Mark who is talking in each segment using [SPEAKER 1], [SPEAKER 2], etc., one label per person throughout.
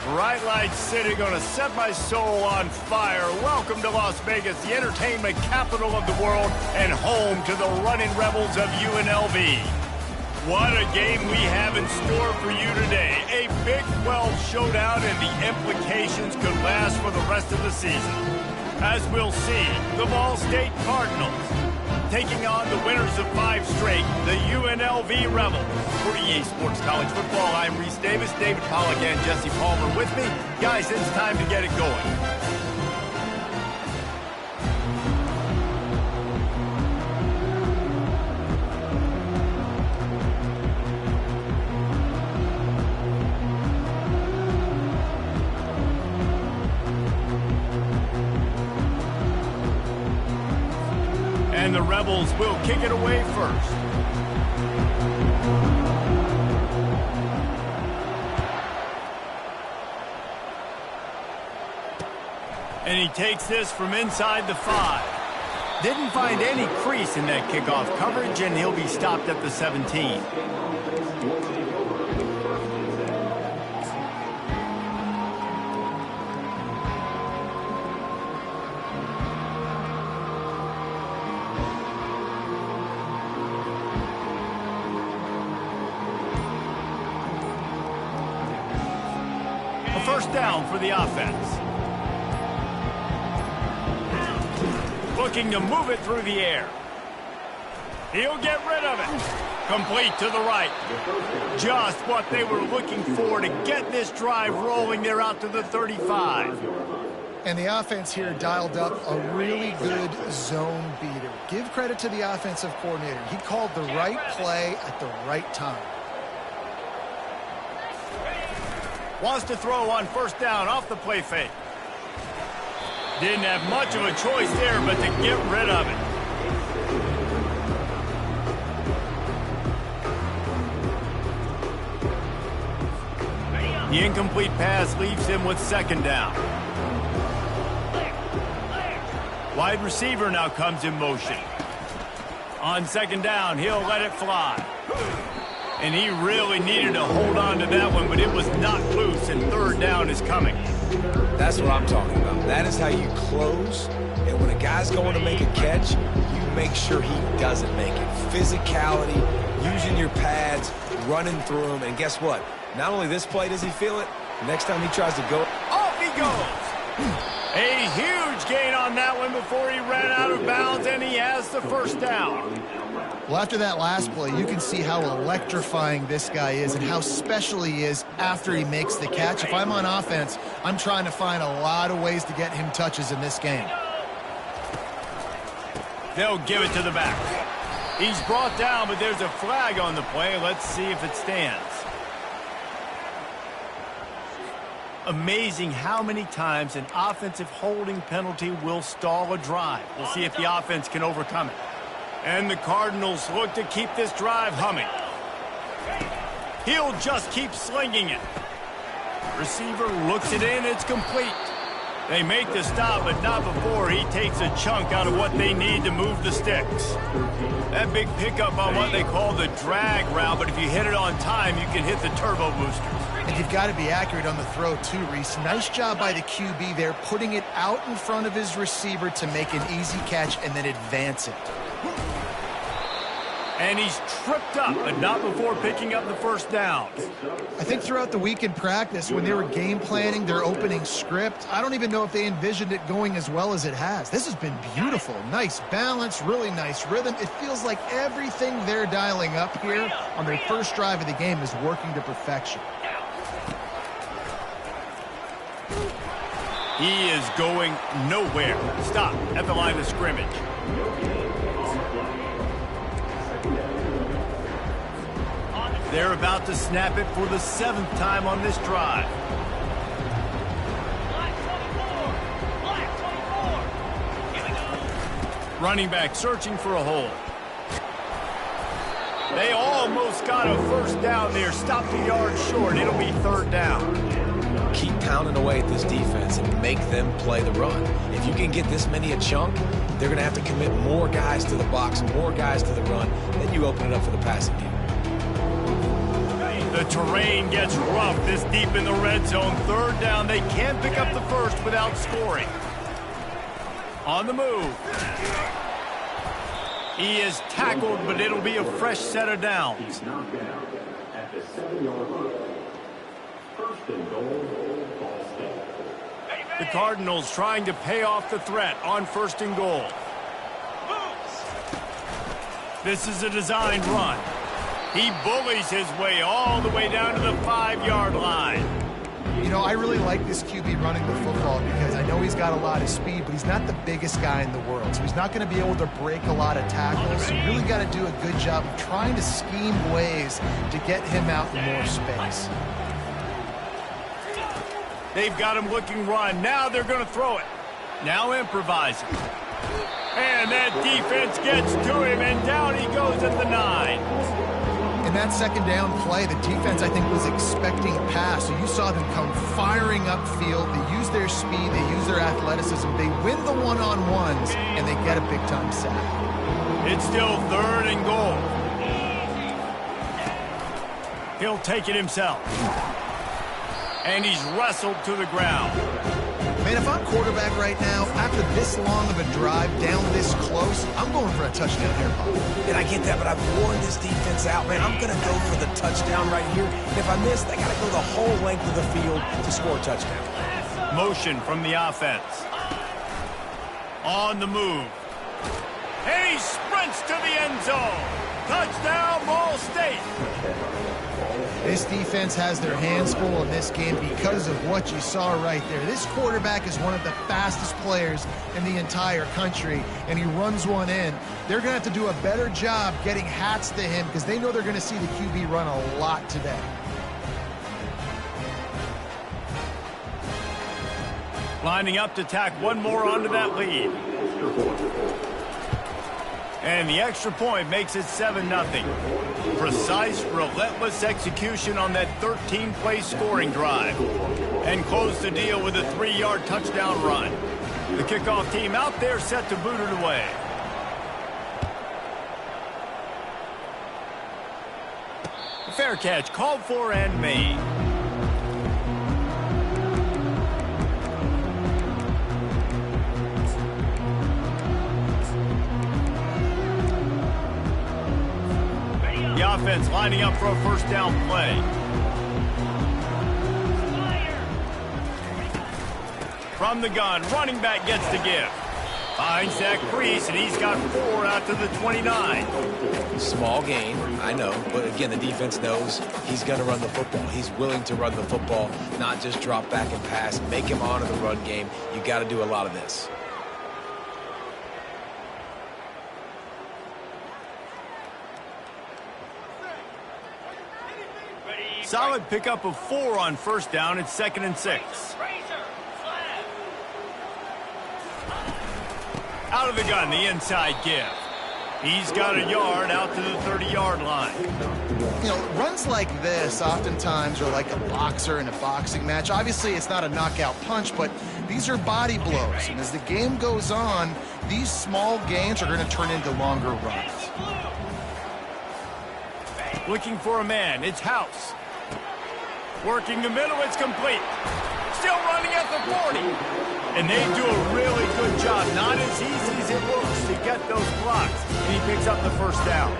[SPEAKER 1] Bright lights city, gonna set my soul on fire. Welcome to Las Vegas, the entertainment capital of the world and home to the running rebels of UNLV. What a game we have in store for you today. A Big 12 showdown, and the implications could last for the rest of the season. As we'll see, the Ball State Cardinals taking on the winners of 5 straight, the UNLV Rebels. For EA Sports College Football, I'm Reese Davis, David Pollack, and Jesse Palmer with me. Guys, it's time to get it going. And the Rebels will kick it away first. And he takes this from inside the 5. Didn't find any crease in that kickoff coverage, and he'll be stopped at the 17. First down for the offense. Looking to move it through the air. He'll get rid of it. Complete to the right. Just what they were looking for to get this drive rolling. They're out to the 35.
[SPEAKER 2] And the offense here dialed up a really good zone beater. Give credit to the offensive coordinator. He called the right play at the right time.
[SPEAKER 1] Wants to throw on first down off the play fake. Didn't have much of a choice there, but to get rid of it. The incomplete pass leaves him with second down. Wide receiver now comes in motion. On second down, he'll let it fly. And he really needed to hold on to that one, but it was knocked loose, and third down is coming.
[SPEAKER 3] That's what I'm talking about. That is how you close. And when a guy's going to make a catch, you make sure he doesn't make it. Physicality, using your pads, running through him. And guess what? Not only this play does he feel it, the next time he tries to go,
[SPEAKER 1] off he goes. A huge gain on that one before he ran out of bounds, and he has the first down.
[SPEAKER 2] Well, after that last play, you can see how electrifying this guy is and how special he is after he makes the catch. If I'm on offense, I'm trying to find a lot of ways to get him touches in this game.
[SPEAKER 1] They'll give it to the back. He's brought down, but there's a flag on the play. Let's see if it stands. Amazing how many times an offensive holding penalty will stall a drive. We'll see if the offense can overcome it. And the Cardinals look to keep this drive humming. He'll just keep slinging it. Receiver looks it in. It's complete. They make the stop, but not before he takes a chunk out of what they need to move the sticks. That big pickup on what they call the drag route, but if you hit it on time, you can hit the turbo boosters.
[SPEAKER 2] And you've got to be accurate on the throw, too, Reese. Nice job by the QB there, putting it out in front of his receiver to make an easy catch and then advance it.
[SPEAKER 1] And he's tripped up, but not before picking up the first down.
[SPEAKER 2] I think throughout the week in practice, when they were game planning their opening script, I don't even know if they envisioned it going as well as it has. This has been beautiful. Nice balance, really nice rhythm. It feels like everything they're dialing up here on their first drive of the game is working to perfection.
[SPEAKER 1] He is going nowhere. Stop at the line of scrimmage. They're about to snap it for the 7th time on this drive. Running back searching for a hole. They almost got a first down there. Stopped a yard short. It'll be third down.
[SPEAKER 3] Keep pounding away at this defense and make them play the run. If you can get this many a chunk, they're going to have to commit more guys to the box, more guys to the run. Then you open it up for the passing game.
[SPEAKER 1] The terrain gets rough this deep in the red zone. Third down, they can't pick up the first without scoring. On the move. He is tackled, but it'll be a fresh set of downs.
[SPEAKER 4] At the 7-yard line. First and goal, Ball State.
[SPEAKER 1] The Cardinals trying to pay off the threat on first and goal. This is a designed run. He bullies his way all the way down to the 5-yard line.
[SPEAKER 2] You know, I really like this QB running the football because I know he's got a lot of speed, but he's not the biggest guy in the world. So he's not going to be able to break a lot of tackles. So you really got to do a good job of trying to scheme ways to get him out in more space.
[SPEAKER 1] They've got him looking run. Now they're going to throw it. Now improvising. And that defense gets to him, and down he goes at the 9.
[SPEAKER 2] In that second down play, the defense, I think, was expecting pass. So you saw them come firing upfield. They use their speed. They use their athleticism. They win the one-on-ones, and they get a big-time sack.
[SPEAKER 1] It's still third and goal. He'll take it himself. And he's wrestled to the ground.
[SPEAKER 2] Man, if I'm quarterback right now, after this long of a drive down this close, I'm going for a touchdown here, Bob.
[SPEAKER 3] And I get that, but I've worn this defense out, man. I'm going to go for the touchdown right here. And if I miss, they got to go the whole length of the field to score a touchdown.
[SPEAKER 1] Motion from the offense. On the move. And he sprints to the end zone. Touchdown, Ball State.
[SPEAKER 2] This defense has their hands full in this game because of what you saw right there. This quarterback is one of the fastest players in the entire country, and he runs one in. They're going to have to do a better job getting hats to him because they know they're going to see the QB run a lot today.
[SPEAKER 1] Lining up to tack one more onto that lead. And the extra point makes it 7-0. Precise, relentless execution on that 13-play scoring drive. And close the deal with a 3-yard touchdown run. The kickoff team out there set to boot it away. Fair catch called for and made. The offense lining up for a first down play. From the gun, running back gets the give. Finds that crease, and he's got 4 out to the 29.
[SPEAKER 3] Small gain, I know, but again, the defense knows he's going to run the football. He's willing to run the football, not just drop back and pass, make him honor the run game. You got to do a lot of this.
[SPEAKER 1] Solid pickup of 4 on first down. It's 2nd and 6. Out of the gun, the inside give. He's got a yard out to the 30-yard line.
[SPEAKER 2] You know, runs like this oftentimes are like a boxer in a boxing match. Obviously, it's not a knockout punch, but these are body blows. And as the game goes on, these small gains are going to turn into longer runs.
[SPEAKER 1] Looking for a man. It's House. Working the middle, it's complete. Still running at the 40. And they do a really good job. Not as easy as it looks to get those blocks. And he picks up the first down.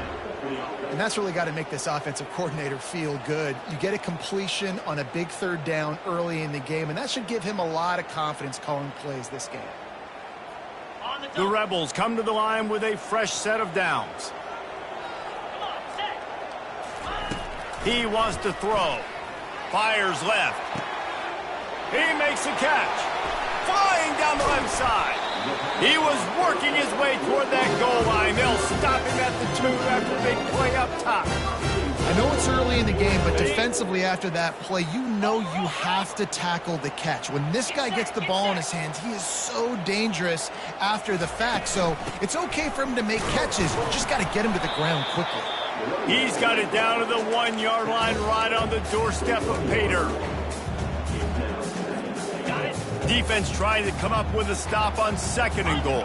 [SPEAKER 2] And that's really got to make this offensive coordinator feel good. You get a completion on a big third down early in the game, and that should give him a lot of confidence calling plays this game.
[SPEAKER 1] The Rebels come to the line with a fresh set of downs. He wants to throw. Fires left. He makes a catch. Flying down the left side. He was working his way toward that goal line. They'll stop him at the 2 after they play up top.
[SPEAKER 2] I know it's early in the game, but defensively after that play, you know you have to tackle the catch. When this guy gets the ball in his hands, he is so dangerous after the fact. So it's okay for him to make catches. You just got to get him to the ground quickly.
[SPEAKER 1] He's got it down to the 1-yard line right on the doorstep of Pater. Defense trying to come up with a stop on 2nd and goal.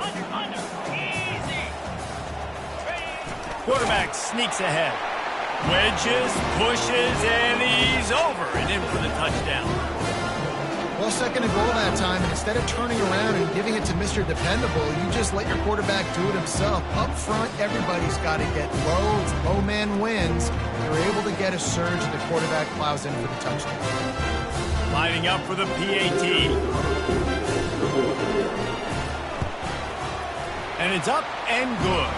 [SPEAKER 1] Quarterback sneaks ahead. Wedges, pushes, and he's over and in for the touchdown.
[SPEAKER 2] Well, second and goal that time, and instead of turning around and giving it to Mr. Dependable, you just let your quarterback do it himself. Up front, everybody's got to get low. It's low man wins. You're able to get a surge, and the quarterback plows in for the touchdown.
[SPEAKER 1] Lining up for the PAT. And it's up and good.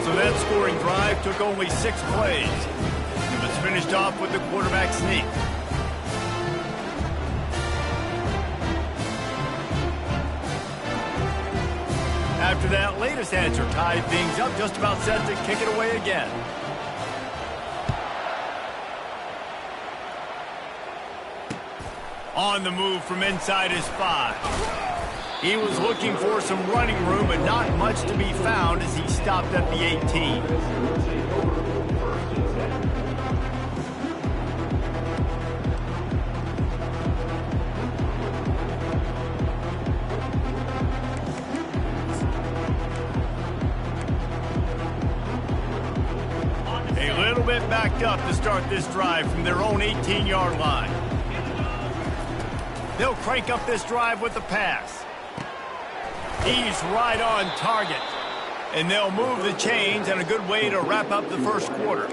[SPEAKER 1] So that scoring drive took only 6 plays. It was finished off with the quarterback sneak. After that latest answer tied things up, just about set to kick it away again. On the move from inside his 5. He was looking for some running room, but not much to be found as he stopped at the 18. A little bit backed up to start this drive from their own 18-yard line. They'll crank up this drive with the pass. He's right on target. And they'll move the chains, and a good way to wrap up the first quarter.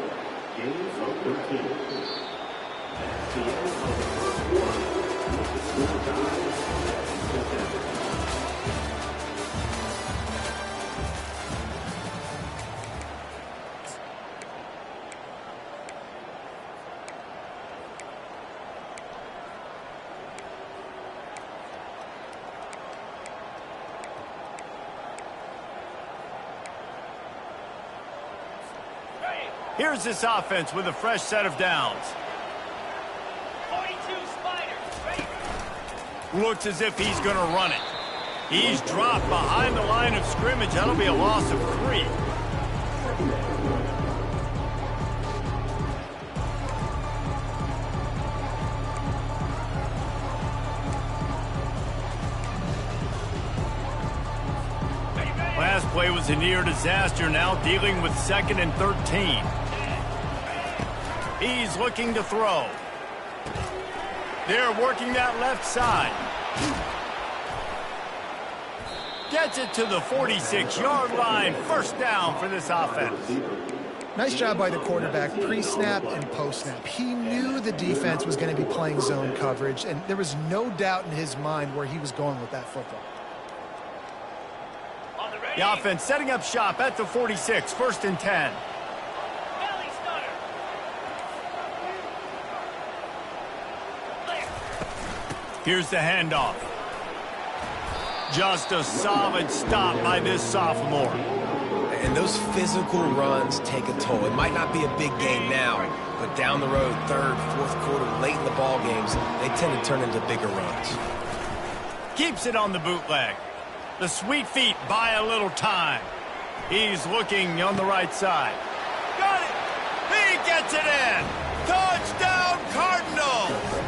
[SPEAKER 1] Here's this offense with a fresh set of downs.
[SPEAKER 5] 42 Spiders.
[SPEAKER 1] Looks as if he's going to run it. He's dropped behind the line of scrimmage. That'll be a loss of 3. Last play was a near disaster, now dealing with 2nd and 13. He's looking to throw. They're working that left side. Gets it to the 46-yard line. First down for this offense.
[SPEAKER 2] Nice job by the quarterback, pre-snap and post-snap. He knew the defense was going to be playing zone coverage, and there was no doubt in his mind where he was going with that football.
[SPEAKER 1] The offense setting up shop at the 46, 1st and 10. Here's the handoff. Just a solid stop by this sophomore.
[SPEAKER 3] And those physical runs take a toll. It might not be a big game now, but down the road, 3rd, 4th quarter, late in the ball games, they tend to turn into bigger runs.
[SPEAKER 1] Keeps it on the bootleg. The sweet feet buy a little time. He's looking on the right side. Got it! He gets it in! Touchdown, Cardinals!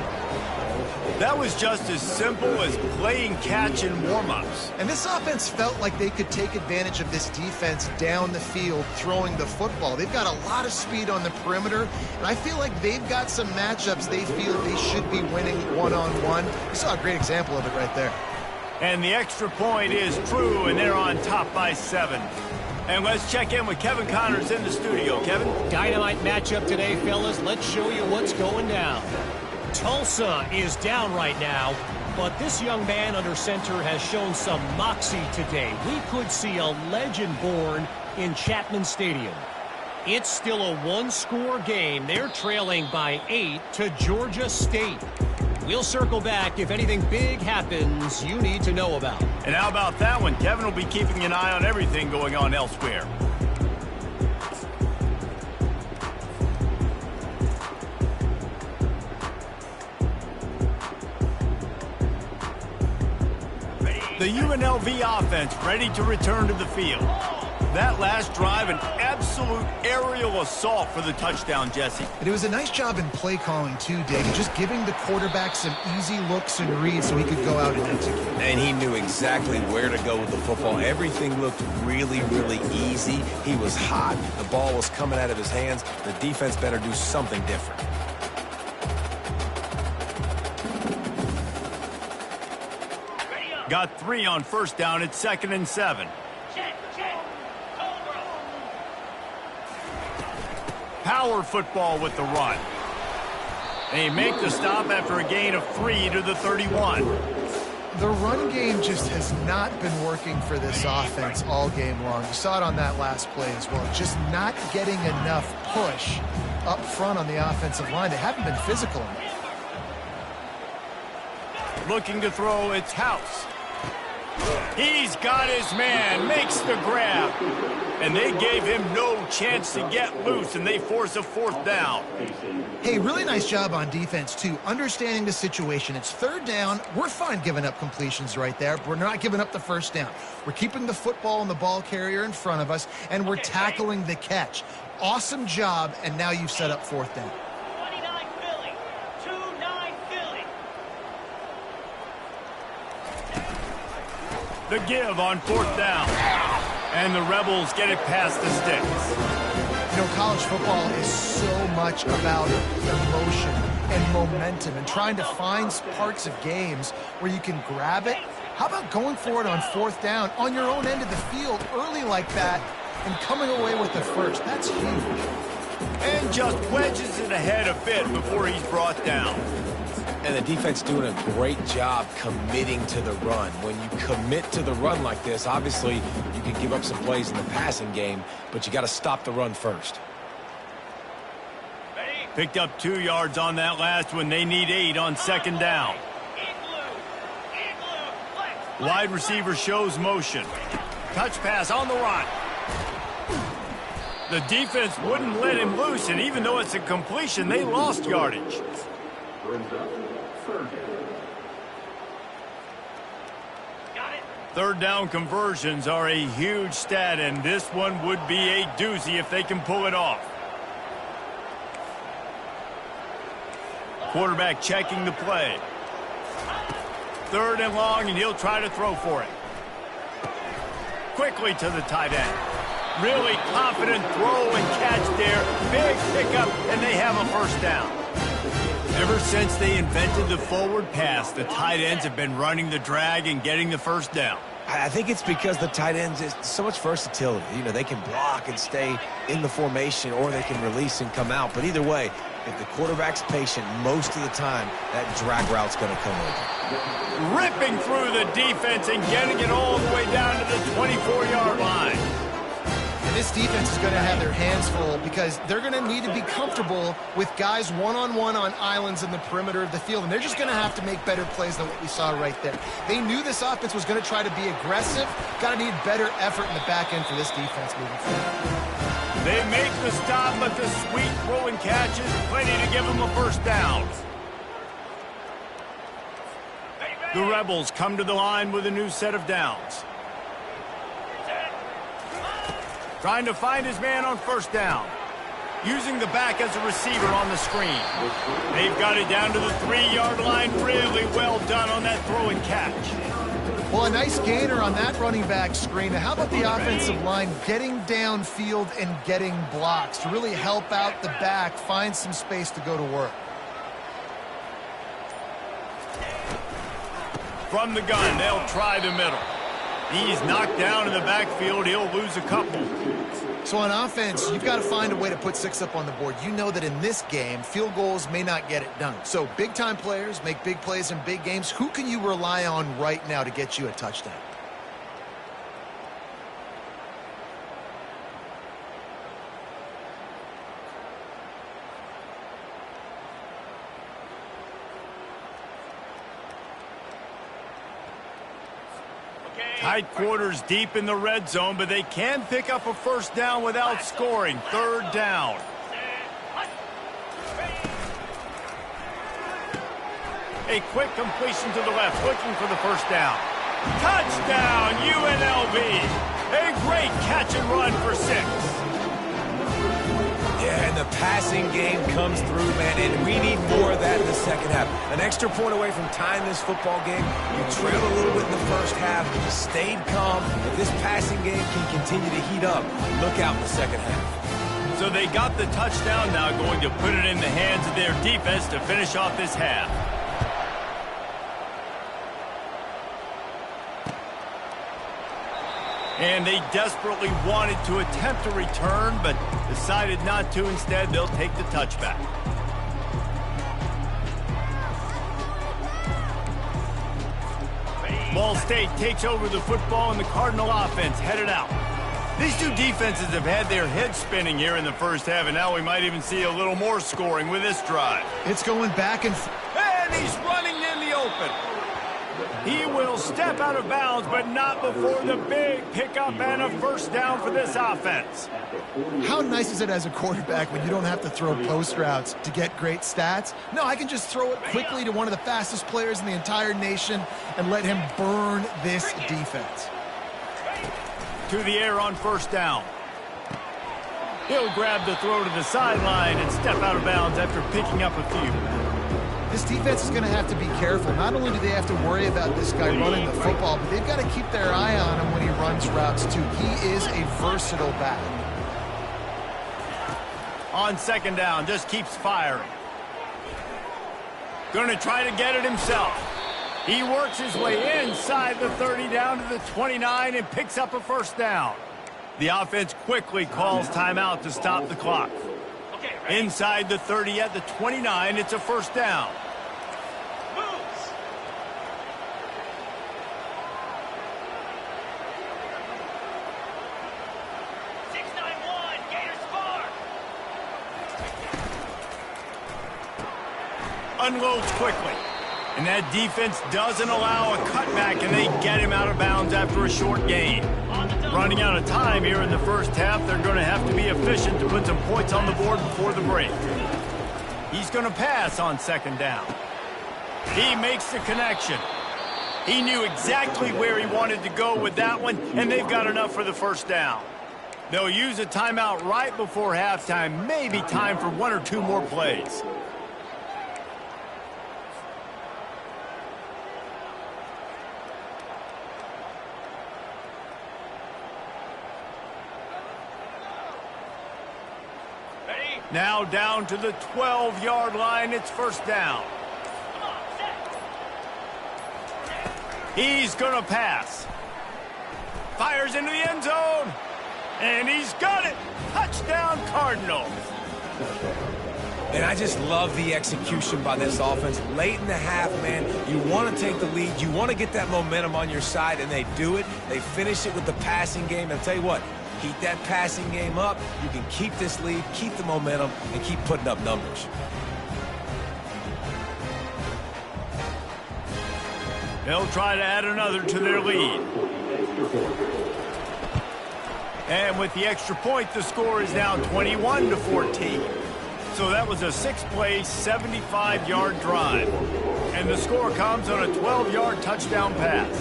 [SPEAKER 1] That was just as simple as playing catch in warm-ups.
[SPEAKER 2] And this offense felt like they could take advantage of this defense down the field throwing the football. They've got a lot of speed on the perimeter, and I feel like they've got some matchups they feel they should be winning one-on-one. You saw a great example of it right there.
[SPEAKER 1] And the extra point is true, and they're on top by 7. And let's check in with Kevin Connors in the studio. Kevin?
[SPEAKER 5] Dynamite matchup today, fellas. Let's show you what's going down. Tulsa is down right now, but this young man under center has shown some moxie today. We could see a legend born in Chapman Stadium. It's still a one-score game. They're trailing by 8 to Georgia State. We'll circle back if anything big happens you need to know about.
[SPEAKER 1] And how about that one? Kevin will be keeping an eye on everything going on elsewhere. The UNLV offense ready to return to the field. That last drive, an absolute aerial assault for the touchdown, Jesse.
[SPEAKER 2] And it was a nice job in play calling too, Dig, just giving the quarterback some easy looks and reads so he could go out and execute.
[SPEAKER 3] And he knew exactly where to go with the football. Everything looked really, really easy. He was hot. The ball was coming out of his hands. The defense better do something different.
[SPEAKER 1] Got 3 on first down at 2nd and 7. Power football with the run. They make the stop after a gain of 3 to the 31.
[SPEAKER 2] The run game just has not been working for this offense all game long. You saw it on that last play as well. Just not getting enough push up front on the offensive line. They haven't been physical enough.
[SPEAKER 1] Looking to throw, it's House. He's got his man, makes the grab. And they gave him no chance to get loose, and they force a 4th down.
[SPEAKER 2] Hey, really nice job on defense, too. Understanding the situation. It's 3rd down. We're fine giving up completions right there. We're not giving up the 1st down. We're keeping the football and the ball carrier in front of us, and we're tackling the catch. Awesome job, and now you've set up 4th down.
[SPEAKER 5] 29 Philly. 2-9 Philly.
[SPEAKER 1] The give on 4th down. And the Rebels get it past the sticks.
[SPEAKER 2] You know, college football is so much about emotion and momentum and trying to find parts of games where you can grab it. How about going for it on 4th down on your own end of the field early like that and coming away with the first? That's huge.
[SPEAKER 1] And just wedges it ahead a bit before he's brought down.
[SPEAKER 3] And the defense doing a great job committing to the run. When you commit to the run like this, obviously you can give up some plays in the passing game, but you got to stop the run first.
[SPEAKER 1] Picked up 2 yards on that last one. They need 8 on 2nd down. Wide receiver shows motion. Touch pass on the run. The defense wouldn't let him loose, and even though it's a completion, they lost yardage. Third down conversions are a huge stat, and this one would be a doozy if they can pull it off. Quarterback checking the play. 3rd and long, and he'll try to throw for it. Quickly to the tight end. Really confident throw and catch there. Big pickup, and they have a 1st down. Ever since they invented the forward pass, the tight ends have been running the drag and getting the 1st down.
[SPEAKER 3] I think it's because the tight ends is so much versatility. You know, they can block and stay in the formation, or they can release and come out. But either way, if the quarterback's patient, most of the time, that drag route's going to come over.
[SPEAKER 1] Ripping through the defense and getting it all the way down to the 24-yard line.
[SPEAKER 2] And this defense is going to have their hands full because they're going to need to be comfortable with guys one-on-one on islands in the perimeter of the field. And they're just going to have to make better plays than what we saw right there. They knew this offense was going to try to be aggressive. Got to need better effort in the back end for this defense moving forward.
[SPEAKER 1] They make the stop, but the sweet throw and catch is plenty to give them a 1st down. The Rebels come to the line with a new set of downs. Trying to find his man on 1st down. Using the back as a receiver on the screen. They've got it down to the 3-yard line. Really well done on that throw and catch.
[SPEAKER 2] Well, a nice gainer on that running back screen. How about the offensive line getting downfield and getting blocks to really help out the back, find some space to go to work?
[SPEAKER 1] From the gun, they'll try the middle. He's knocked down in the backfield. He'll lose a couple.
[SPEAKER 2] So on offense, you've got to find a way to put 6 up on the board. You know that in this game, field goals may not get it done. So big-time players make big plays in big games. Who can you rely on right now to get you a touchdown?
[SPEAKER 1] Tight quarters deep in the red zone, but they can pick up a 1st down without scoring. 3rd down. A quick completion to the left, looking for the 1st down. Touchdown, UNLV. A great catch and run for 6.
[SPEAKER 3] Yeah, and the passing game comes through, man, and we need more of that in the second half. An extra point away from tying this football game. You trailed a little bit in the first half, stayed calm. If this passing game can continue to heat up, look out in the second half.
[SPEAKER 1] So they got the touchdown, now going to put it in the hands of their defense to finish off this half. And they desperately wanted to attempt a return, but decided not to. Instead, they'll take the touchback. Ball State takes over the football, and the Cardinal offense headed out. These two defenses have had their heads spinning here in the first half, and now we might even see a little more scoring with this drive.
[SPEAKER 2] It's going back and forth.
[SPEAKER 1] And he's running in the open. He will step out of bounds, but not before the big pickup and a first down for this offense.
[SPEAKER 2] How nice is it as a quarterback when you don't have to throw post routes to get great stats? No, I can just throw it quickly to one of the fastest players in the entire nation and let him burn this defense.
[SPEAKER 1] To the air on first down. He'll grab the throw to the sideline and step out of bounds after picking up a few.
[SPEAKER 2] This defense is going to have to be careful. Not only do they have to worry about this guy running the football, but they've got to keep their eye on him when he runs routes too. He is a versatile back.
[SPEAKER 1] On second down, just keeps firing. Going to try to get it himself. He works his way inside the 30 down to the 29 and picks up a first down. The offense quickly calls timeout to stop the clock. Inside the 30 at the 29, it's a first down.
[SPEAKER 5] Moves.
[SPEAKER 1] Unloads quickly. And that defense doesn't allow a cutback, and they get him out of bounds after a short gain. Running out of time here in the first half, they're going to have to be efficient to put some points on the board before the break. He's going to pass on second down. He makes the connection. He knew exactly where he wanted to go with that one, and they've got enough for the first down. They'll use a timeout right before halftime, maybe time for one or two more plays. Now down to the 12-yard line, it's first down. He's going to pass. Fires into the end zone. And he's got it. Touchdown, Cardinals.
[SPEAKER 3] And I just love the execution by this offense. Late in the half, man, you want to take the lead. You want to get that momentum on your side, and they do it. They finish it with the passing game. And I'll tell you what, keep that passing game up. You can keep this lead, keep the momentum, and keep putting up numbers.
[SPEAKER 1] They'll try to add another to their lead. And with the extra point, the score is now 21-14. So that was a 6-play, 75-yard drive. And the score comes on a 12-yard touchdown pass.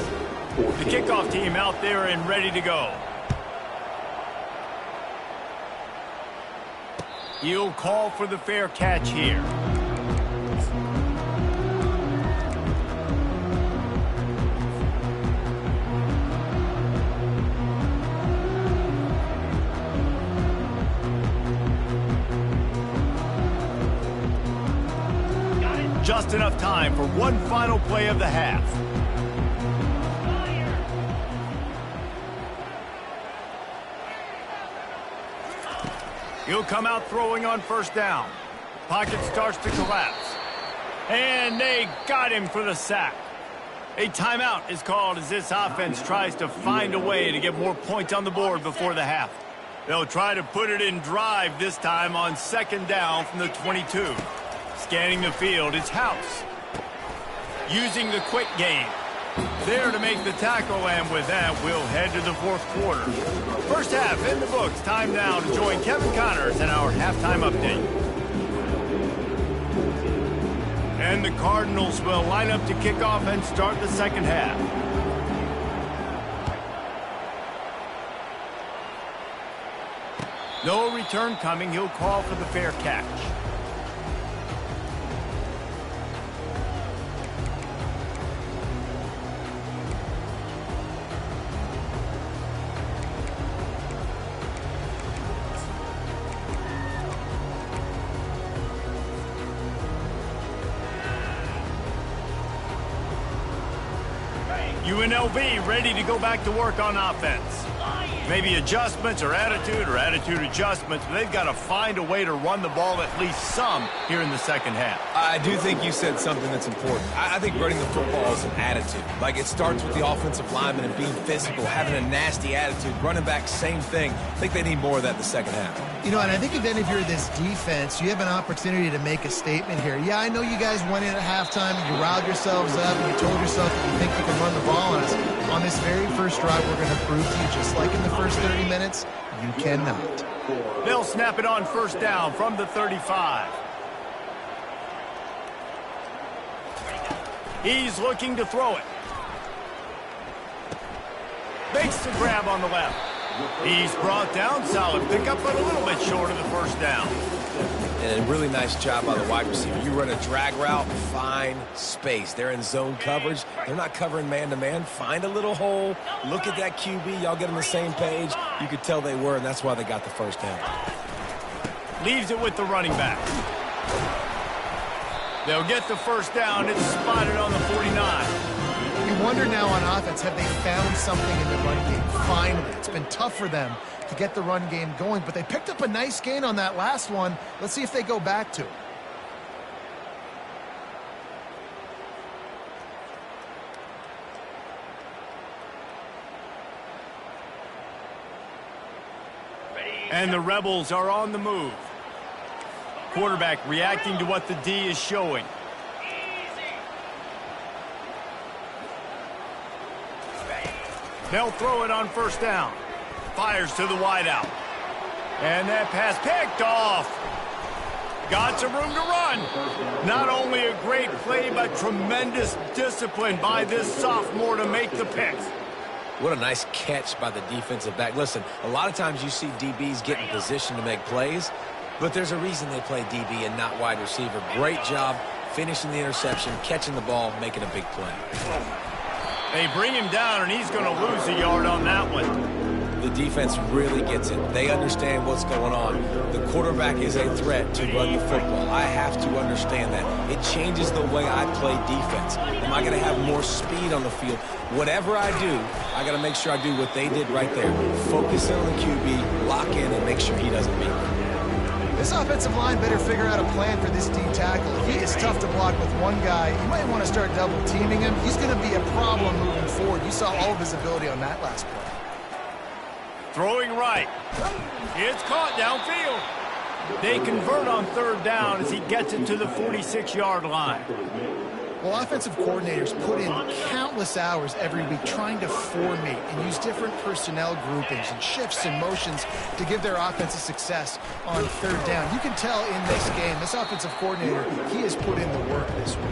[SPEAKER 1] The kickoff team out there and ready to go. He'll call for the fair catch here. Just enough time for one final play of the half. He'll come out throwing on first down. Pocket starts to collapse. And they got him for the sack. A timeout is called as this offense tries to find a way to get more points on the board before the half. They'll try to put it in drive this time on second down from the 22. Scanning the field, it's House. Using the quick game. There to make the tackle, and with that, we'll head to the fourth quarter. First half in the books. Time now to join Kevin Connors in our halftime update. And the Cardinals will line up to kick off and start the second half. No return coming. He'll call for the fair catch. UNLV ready to go back to work on offense. Maybe adjustments or attitude adjustments, but they've got to find a way to run the ball at least some here in the second half.
[SPEAKER 3] I do think you said something that's important. I think running the football is an attitude. Like, it starts with the offensive lineman and being physical, having a nasty attitude. Running back, same thing. I think they need more of that in the second half.
[SPEAKER 2] You know, and I think then if you're this defense, you have an opportunity to make a statement here. Yeah, I know you guys went in at halftime, and you riled yourselves up, and you told yourself that you think you can run the ball on us. On this very first drive, we're going to prove to you, just like in the first 30 minutes, you cannot.
[SPEAKER 1] They'll snap it on first down from the 35. He's looking to throw it. Makes the grab on the left. He's brought down, solid pickup, but a little bit short of the first down.
[SPEAKER 3] And a really nice job by the wide receiver. You run a drag route, find space. They're in zone coverage. They're not covering man-to-man. Find a little hole. Look at that QB. Y'all get on the same page. You could tell they were, and that's why they got the first down.
[SPEAKER 1] Leaves it with the running back. They'll get the first down. It's spotted on the 49.
[SPEAKER 2] You wonder now on offense, have they found something in the run game? Finally, it's been tough for them to get the run game going, but they picked up a nice gain on that last one. Let's see if they go back to it.
[SPEAKER 1] And the Rebels are on the move. Quarterback reacting to what the D is showing. They'll throw it on first down. Fires to the wideout. And that pass picked off. Got some room to run. Not only a great play, but tremendous discipline by this sophomore to make the picks.
[SPEAKER 3] What a nice catch by the defensive back. Listen, a lot of times you see DBs get in position to make plays, but there's a reason they play DB and not wide receiver. Great job finishing the interception, catching the ball, making a big play.
[SPEAKER 1] They bring him down, and he's going to lose a yard on that one.
[SPEAKER 3] The defense really gets it. They understand what's going on. The quarterback is a threat to run the football. I have to understand that. It changes the way I play defense. Am I going to have more speed on the field? Whatever I do, I got to make sure I do what they did right there. Focus in on the QB, lock in, and make sure he doesn't beat me.
[SPEAKER 2] This offensive line better figure out a plan for this D tackle. He is tough to block with one guy. You might want to start double teaming him. He's going to be a problem moving forward. You saw all of his ability on that last play.
[SPEAKER 1] Throwing right. It's caught downfield. They convert on third down as he gets it to the 46-yard line.
[SPEAKER 2] Well, offensive coordinators put in countless hours every week trying to formate and use different personnel groupings and shifts and motions to give their offense a success on third down. You can tell in this game, this offensive coordinator, he has put in the work this week.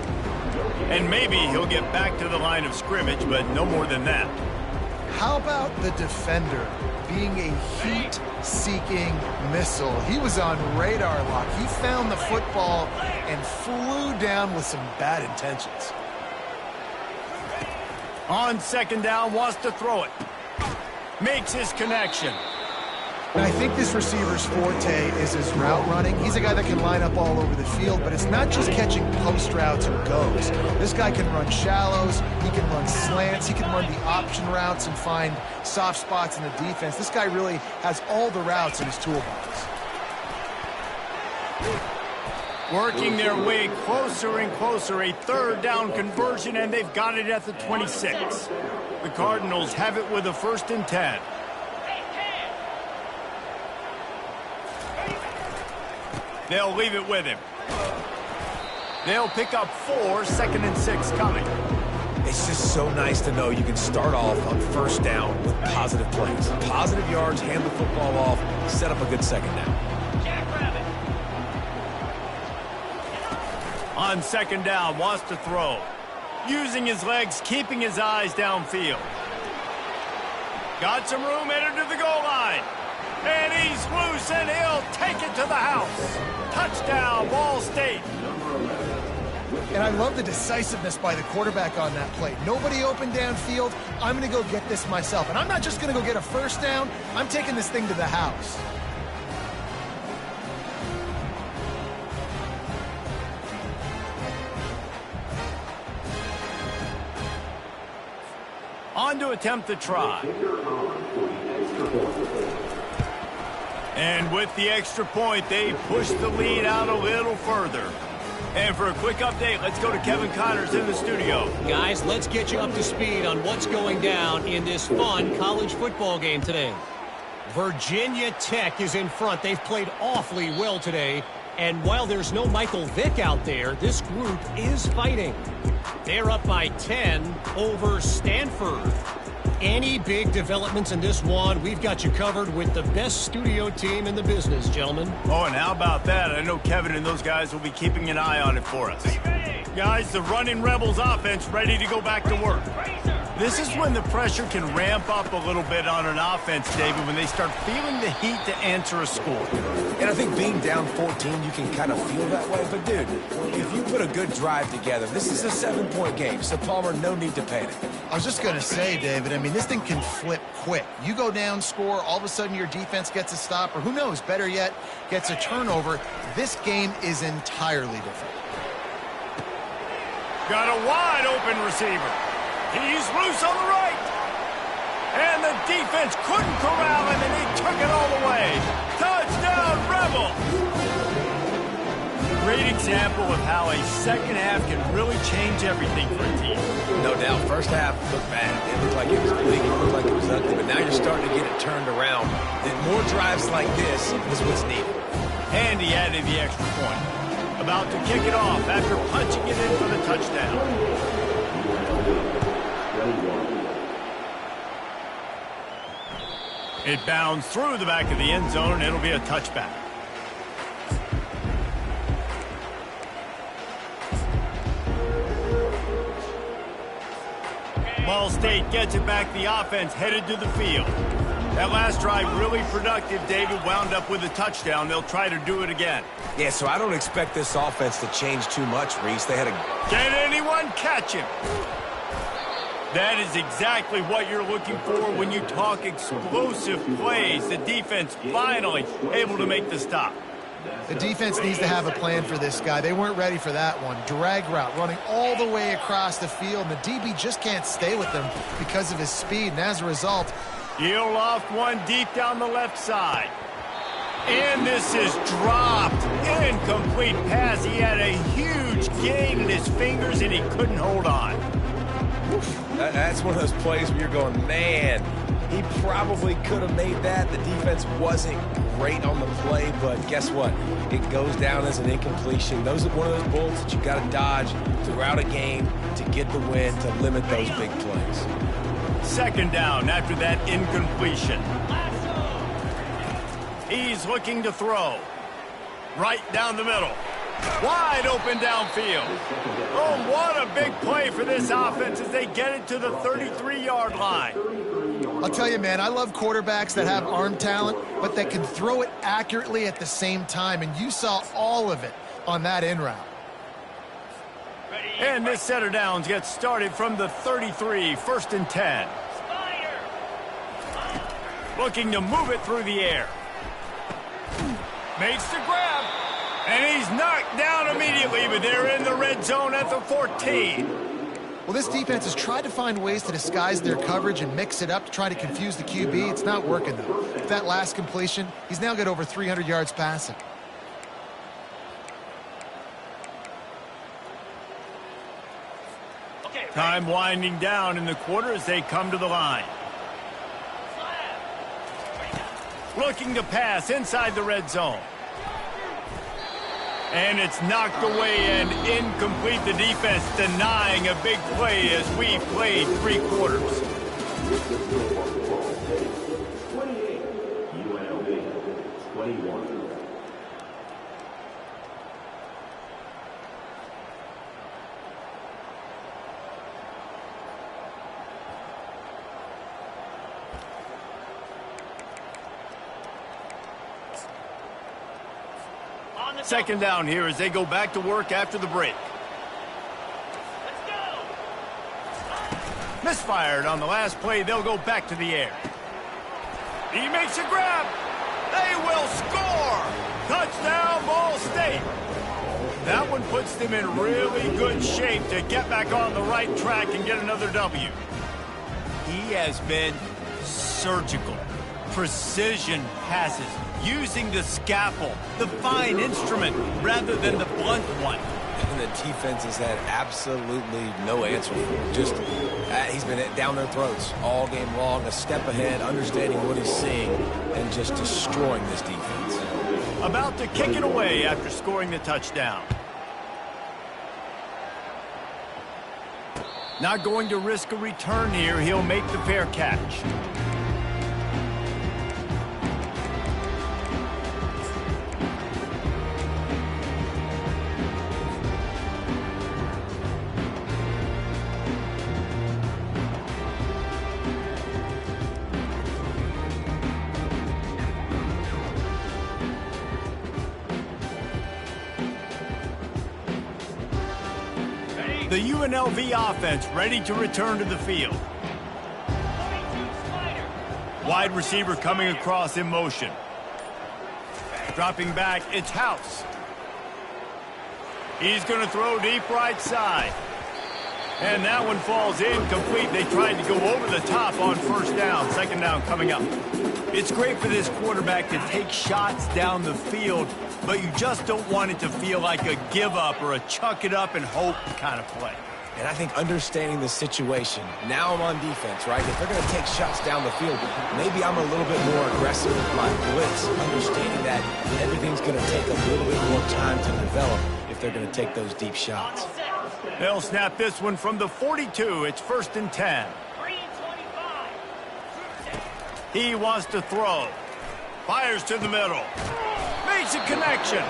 [SPEAKER 1] And maybe he'll get back to the line of scrimmage, but no more than that.
[SPEAKER 2] How about the defender being a heat-seeking missile? He was on radar lock. He found the football and flew down with some bad intentions.
[SPEAKER 1] On second down, wants to throw it. Makes his connection.
[SPEAKER 2] And I think this receiver's forte is his route running. He's a guy that can line up all over the field, but it's not just catching post routes and goes. This guy can run shallows, he can run slants, he can run the option routes and find soft spots in the defense. This guy really has all the routes in his toolbox.
[SPEAKER 1] Working their way closer and closer, a third down conversion, and they've got it at the 26. The Cardinals have it with a 1st and 10. They'll leave it with him. They'll pick up 4, 2nd and 6 coming.
[SPEAKER 3] It's just so nice to know you can start off on first down with positive plays. Positive yards, hand the football off, set up a good second down.
[SPEAKER 1] On second down, wants to throw. Using his legs, keeping his eyes downfield. Got some room, headed to the goal line. And he's loose, and he'll take it to the house. Touchdown, Ball State.
[SPEAKER 2] And I love the decisiveness by the quarterback on that play. Nobody open downfield. I'm going to go get this myself. And I'm not just going to go get a first down. I'm taking this thing to the house.
[SPEAKER 1] On to attempt the try. And with the extra point, they push the lead out a little further. And for a quick update, let's go to Kevin Connors in the studio.
[SPEAKER 5] Guys, let's get you up to speed on what's going down in this fun college football game today. Virginia Tech is in front. They've played awfully well today. And while there's no Michael Vick out there, this group is fighting. They're up by 10 over Stanford. Any big developments in this one, we've got you covered with the best studio team in the business, gentlemen.
[SPEAKER 1] Oh, and how about that? I know Kevin and those guys will be keeping an eye on it for us. Guys, the Running Rebels offense ready to go back to work. This is when the pressure can ramp up a little bit on an offense, David, when they start feeling the heat to answer a score.
[SPEAKER 3] And I think being down 14, you can kind of feel that way. But, dude, if you put a good drive together, this is a 7-point game. So, Palmer, no need to panic.
[SPEAKER 2] I was just going to say, David, I mean, this thing can flip quick. You go down, score, all of a sudden your defense gets a stop, or who knows, better yet, gets a turnover. This game is entirely different.
[SPEAKER 1] Got a wide open receiver. He's loose on the right. And the defense couldn't corral him, and he took it all the way. Touchdown, Rebel! Great example of how a second half can really change everything for a team.
[SPEAKER 3] No doubt. First half looked bad. It looked like it was bleak. It looked like it was ugly. But now you're starting to get it turned around. And more drives like this is what's needed.
[SPEAKER 1] And he added the extra point. About to kick it off after punching it in for the touchdown. It bounds through the back of the end zone, and it'll be a touchback. Ball State gets it back. The offense headed to the field. That last drive really productive. David wound up with a touchdown. They'll try to do it again.
[SPEAKER 3] Yeah, so I don't expect this offense to change too much, Reese. They had a...
[SPEAKER 1] Can anyone catch him? That is exactly what you're looking for when you talk explosive plays. The defense finally able to make the stop.
[SPEAKER 2] The defense needs to have a plan for this guy. They weren't ready for that one. Drag route running all the way across the field, and the DB just can't stay with them because of his speed. And as a result,
[SPEAKER 1] he'll loft one deep down the left side. And this is dropped. Incomplete pass. He had a huge gain in his fingers, and he couldn't hold on.
[SPEAKER 3] That's one of those plays where you're going, man, he probably could have made that. The defense wasn't great on the play, but guess what? It goes down as an incompletion. Those are one of those bullets that you got to dodge throughout a game to get the win, to limit those big plays.
[SPEAKER 1] Second down after that incompletion. He's looking to throw. Right down the middle. Wide open downfield. Oh, what a big play for this offense as they get it to the 33-yard line.
[SPEAKER 2] I'll tell you, man, I love quarterbacks that have arm talent, but that can throw it accurately at the same time, and you saw all of it on that in route.
[SPEAKER 1] And this set of downs gets started from the 33, 1st and 10. Looking to move it through the air. Makes the grab. And he's knocked down immediately, but they're in the red zone at the 14.
[SPEAKER 2] Well, this defense has tried to find ways to disguise their coverage and mix it up to try to confuse the QB. It's not working, though. With that last completion, he's now got over 300 yards passing.
[SPEAKER 1] Time winding down in the quarter as they come to the line. Looking to pass inside the red zone. And it's knocked away and incomplete. The defense denying a big play as we played 3 quarters.
[SPEAKER 4] 28, UNLV, 21.
[SPEAKER 1] Second down here as they go back to work after the break. Misfired on the last play. They'll go back to the air. He makes a grab. They will score. Touchdown, Ball State. That one puts them in really good shape to get back on the right track and get another W. He has been surgical. Precision passes, using the scalpel, the fine instrument, rather than the blunt one.
[SPEAKER 3] And the defense has had absolutely no answer for him. Just, he's been down their throats all game long, a step ahead, understanding what he's seeing, and just destroying this defense.
[SPEAKER 1] About to kick it away after scoring the touchdown. Not going to risk a return here. He'll make the fair catch. The UNLV offense ready to return to the field. Wide receiver coming across in motion. Dropping back, it's House. He's going to throw deep right side. And that one falls incomplete. They tried to go over the top on first down. Second down coming up. It's great for this quarterback to take shots down the field, but you just don't want it to feel like a give-up or a chuck it up and hope kind of play.
[SPEAKER 3] And I think understanding the situation, now I'm on defense, right? If they're going to take shots down the field, maybe I'm a little bit more aggressive with my blitz, understanding that everything's going to take a little bit more time to develop if they're going to take those deep shots.
[SPEAKER 1] They'll snap this one from the 42. It's 1st and 10. He wants to throw. Fires to the middle. Makes a connection.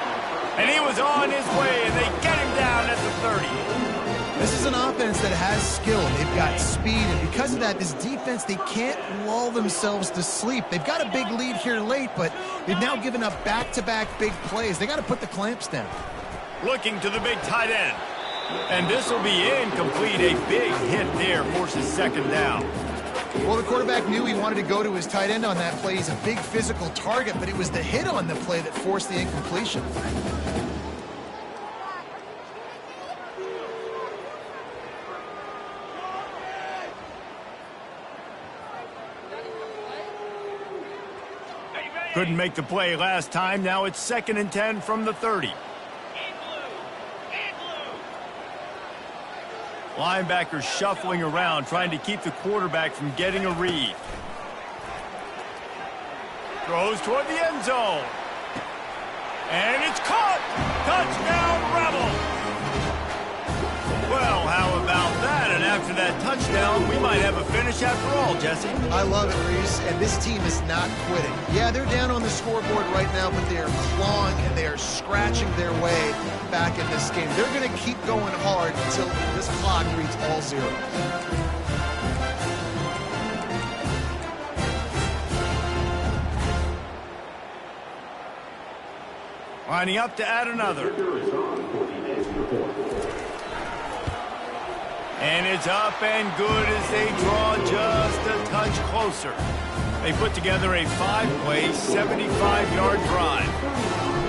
[SPEAKER 1] And he was on his way, and they get him down at the 30.
[SPEAKER 2] This is an offense that has skill. They've got speed, and because of that, this defense, they can't lull themselves to sleep. They've got a big lead here late, but they've now given up back-to-back big plays. They got to put the clamps down.
[SPEAKER 1] Looking to the big tight end. And this will be incomplete. A big hit there forces second down.
[SPEAKER 2] Well, the quarterback knew he wanted to go to his tight end on that play. He's a big physical target, but it was the hit on the play that forced the incompletion.
[SPEAKER 1] Couldn't make the play last time. Now it's 2nd and 10 from the 30. Linebackers shuffling around, trying to keep the quarterback from getting a read. Throws toward the end zone. And it's caught! Touchdown, Rebels! Well, how about that? And after that touchdown, we might have a finish after all, Jesse.
[SPEAKER 2] I love it, Reese, and this team is not quitting. Yeah, they're down on the scoreboard right now, but they are clawing and they are scratching their way back in this game. They're going to keep going hard until this clock reads all zeros.
[SPEAKER 1] Lining up to add another. And it's up and good as they draw just a touch closer. They put together a 5-play, 75-yard drive.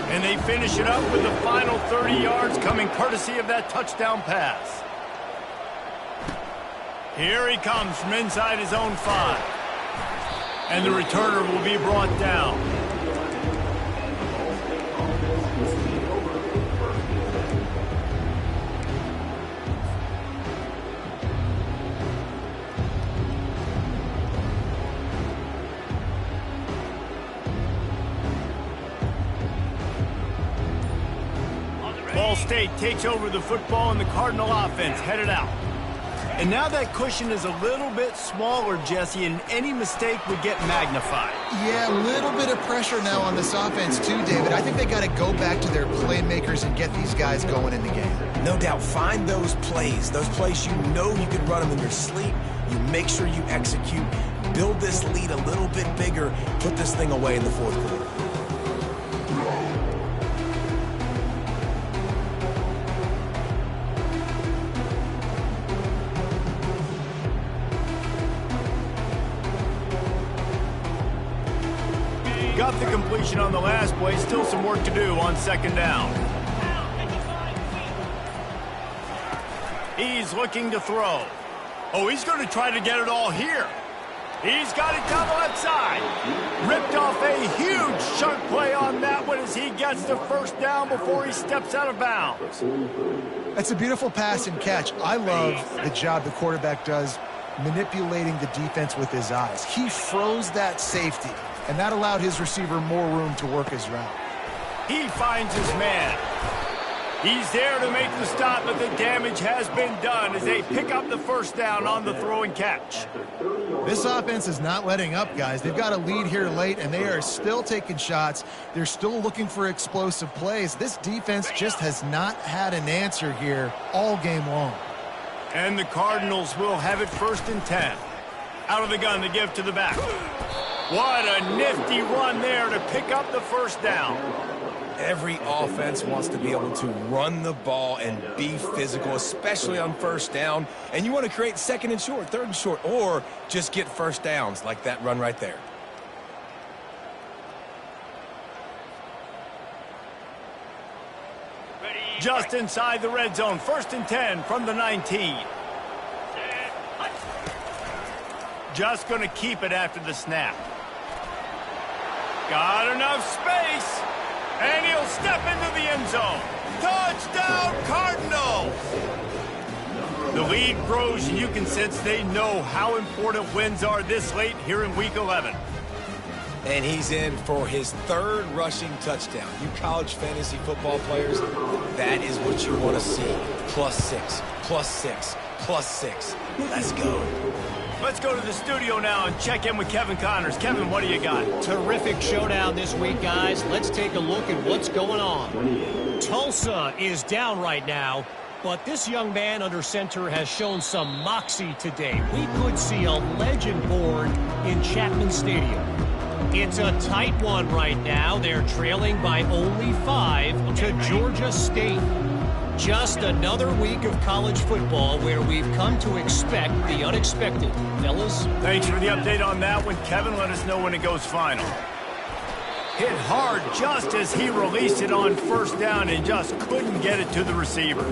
[SPEAKER 1] And they finish it up with the final 30 yards coming courtesy of that touchdown pass. Here he comes from inside his own 5. And the returner will be brought down. Ball State takes over the football and the Cardinal offense headed out. And now that cushion is a little bit smaller, Jesse, and any mistake would get magnified.
[SPEAKER 2] Yeah, a little bit of pressure now on this offense too, David. I think they got to go back to their playmakers and get these guys going in the game.
[SPEAKER 3] No doubt, find those plays you know you can run them in your sleep. You make sure you execute, build this lead a little bit bigger, put this thing away in the fourth quarter.
[SPEAKER 1] got the completion on the last play. Still some work to do on second down. He's looking to throw. Oh, he's going to try to get it all here. He's got it down the left side. Ripped off a huge chunk play on that one as he gets the first down before he steps out of bounds.
[SPEAKER 2] That's a beautiful pass and catch. I love the job the quarterback does manipulating the defense with his eyes. He froze that safety, and that allowed his receiver more room to work his route.
[SPEAKER 1] He finds his man. He's there to make the stop, but the damage has been done as they pick up the first down on the throw and catch.
[SPEAKER 2] This offense is not letting up, guys. They've got a lead here late, and they are still taking shots. They're still looking for explosive plays. This defense just has not had an answer here all game long.
[SPEAKER 1] And the Cardinals will have it 1st and 10. Out of the gun to give to the back. What a nifty run there to pick up the first down.
[SPEAKER 3] Every offense wants to be able to run the ball and be physical, especially on first down. And you want to create 2nd and short, 3rd and short, or just get first downs like that run right there.
[SPEAKER 1] Just inside the red zone, 1st and 10 from the 19. Just going to keep it after the snap. Got enough space. And he'll step into the end zone. Touchdown, Cardinals! The lead grows, and you can sense they know how important wins are this late here in Week 11.
[SPEAKER 3] And he's in for his 3rd rushing touchdown. You college fantasy football players, that is what you want to see. +6, +6, +6. Let's go.
[SPEAKER 1] Let's go to the studio now and check in with Kevin Connors. Kevin, what do you got?
[SPEAKER 5] Terrific showdown this week, guys. Let's take a look at what's going on. Tulsa is down right now, but this young man under center has shown some moxie today. We could see a legend born in Chapman Stadium. It's a tight one right now. They're trailing by only 5 to Georgia State. Just another week of college football where we've come to expect the unexpected. Fellas?
[SPEAKER 1] Thanks for the update on that one. Kevin, let us know when it goes final. Hit hard just as he released it on first down and just couldn't get it to the receiver.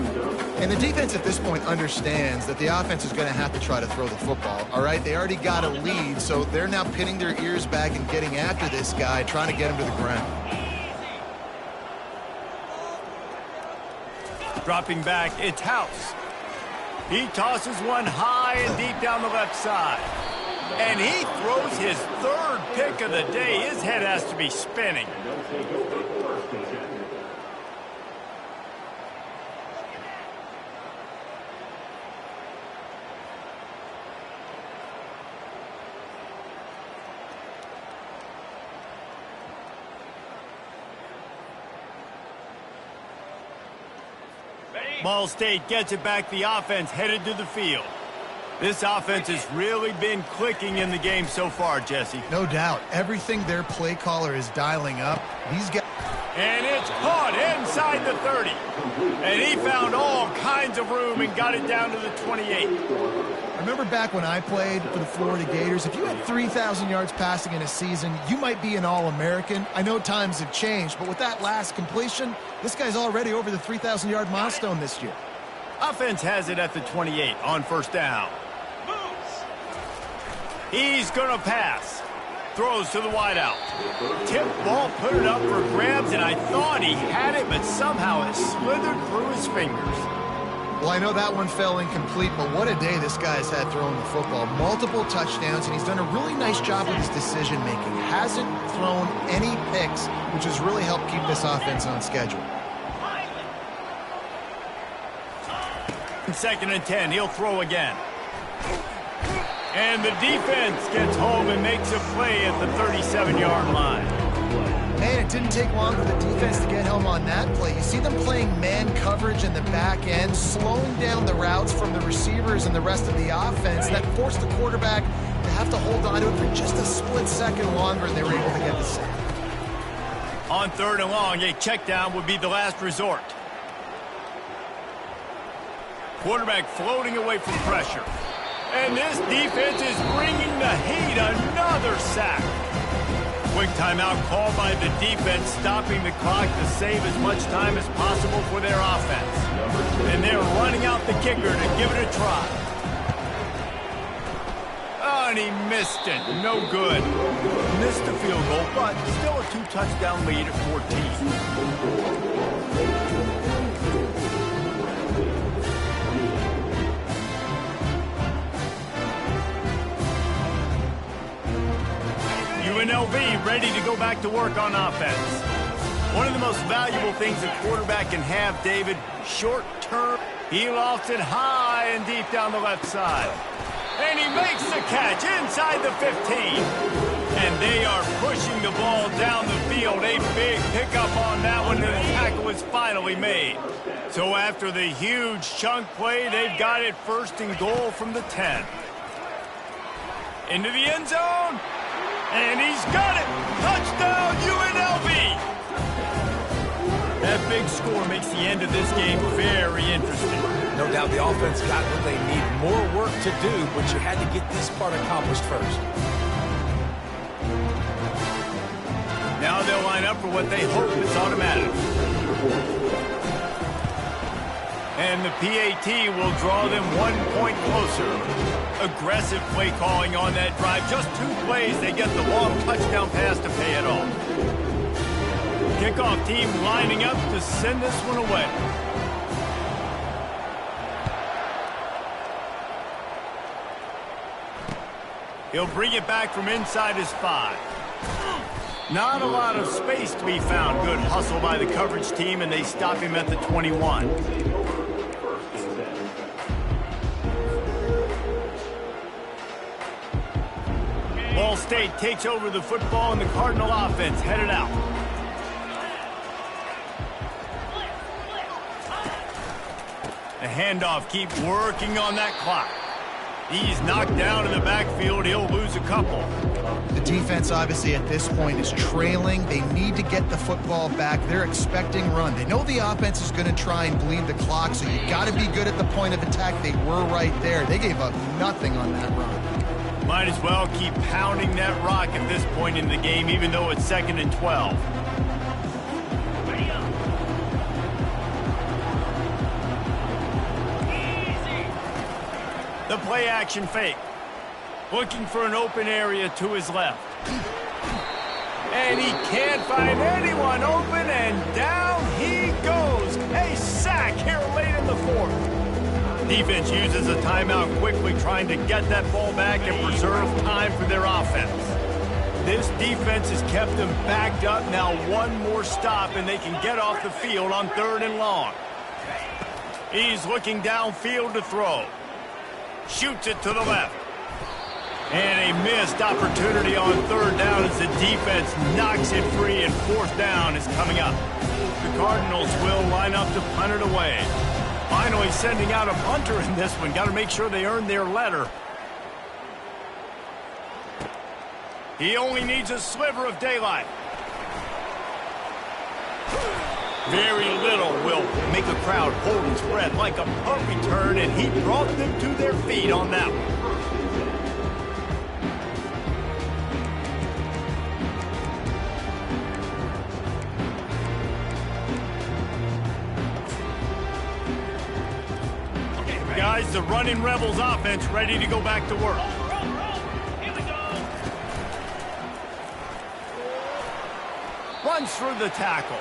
[SPEAKER 2] And the defense at this point understands that the offense is going to have to try to throw the football, all right? They already got a lead, so they're now pinning their ears back and getting after this guy, trying to get him to the ground.
[SPEAKER 1] Dropping back, it's House. He tosses one high and deep down the left side. And he throws his 3rd pick of the day. His head has to be spinning. Ball State gets it back. The offense headed to the field. This offense has really been clicking in the game so far, Jesse.
[SPEAKER 2] No doubt. Everything their play caller is dialing up, these guys...
[SPEAKER 1] And it's caught inside the 30. And he found all kinds of room and got it down to the 28.
[SPEAKER 2] Remember back when I played for the Florida Gators, if you had 3,000 yards passing in a season, you might be an All-American. I know times have changed, but with that last completion, this guy's already over the 3,000-yard milestone this year.
[SPEAKER 1] Offense has it at the 28 on first down. He's going to pass. Throws to the wideout. Tip ball, put it up for grabs, and I thought he had it, but somehow it slithered through his fingers.
[SPEAKER 2] Well, I know that one fell incomplete, but what a day this guy's had throwing the football. Multiple touchdowns, and he's done a really nice job with his decision-making. Hasn't thrown any picks, which has really helped keep this offense on schedule.
[SPEAKER 1] 2nd and 10, he'll throw again. And the defense gets home and makes a play at the 37-yard line.
[SPEAKER 2] Man, it didn't take long for the defense to get home on that play. You see them playing man coverage in the back end, slowing down the routes from the receivers and the rest of the offense. That forced the quarterback to have to hold on to it for just a split second longer, and they were able to get the sack.
[SPEAKER 1] On 3rd and long, a check down would be the last resort. Quarterback floating away from pressure. And this defense is bringing the heat. Another sack. quick timeout called by the defense, stopping the clock to save as much time as possible for their offense. And they're running out the kicker to give it a try. Oh, and he missed it. No good. Missed the field goal, but still a 2-touchdown lead at 14. UNLV ready to go back to work on offense. One of the most valuable things a quarterback can have, David, short term. He lofts it high and deep down the left side. And he makes the catch inside the 15. And they are pushing the ball down the field. A big pickup on that one, and the tackle is finally made. So after the huge chunk play, they've got it 1st and goal from the 10. Into the end zone. And he's got it! Touchdown, UNLV! That big score makes the end of this game very interesting.
[SPEAKER 3] No doubt the offense got what they need. More work to do, but you had to get this part accomplished first.
[SPEAKER 1] Now they'll line up for what they hope is automatic. And the PAT will draw them 1 point closer. Aggressive play calling on that drive. Just 2 plays, they get the long touchdown pass to pay it off. Kickoff team lining up to send this one away. He'll bring it back from inside his 5. Not a lot of space to be found. Good hustle by the coverage team, and they stop him at the 21. Ball State takes over the football, and the Cardinal offense headed out. The handoff, keep working on that clock. He's knocked down in the backfield. He'll lose a couple.
[SPEAKER 2] The defense, obviously, at this point is trailing. They need to get the football back. They're expecting run. They know the offense is going to try and bleed the clock, so you got to be good at the point of attack. They were right there. They gave up nothing on that run.
[SPEAKER 1] Might as well keep pounding that rock at this point in the game, even though it's 2nd and 12. The play action fake. Looking for an open area to his left. And he can't find anyone open, and down he goes. A sack here late in the 4th. Defense uses a timeout quickly, trying to get that ball back and preserve time for their offense. This defense has kept them backed up. Now 1 more stop, and they can get off the field on 3rd and long. He's looking downfield to throw. Shoots it to the left. And a missed opportunity on 3rd down as the defense knocks it free, and 4th down is coming up. The Cardinals will line up to punt it away. Finally sending out a punter in this one. Got to make sure they earn their letter. He only needs a sliver of daylight. Very little will make a crowd hold its breath like a punt return, and he brought them to their feet on that one. Guys, the running Rebels offense ready to go back to work.
[SPEAKER 5] Here we go.
[SPEAKER 1] Runs through the tackle.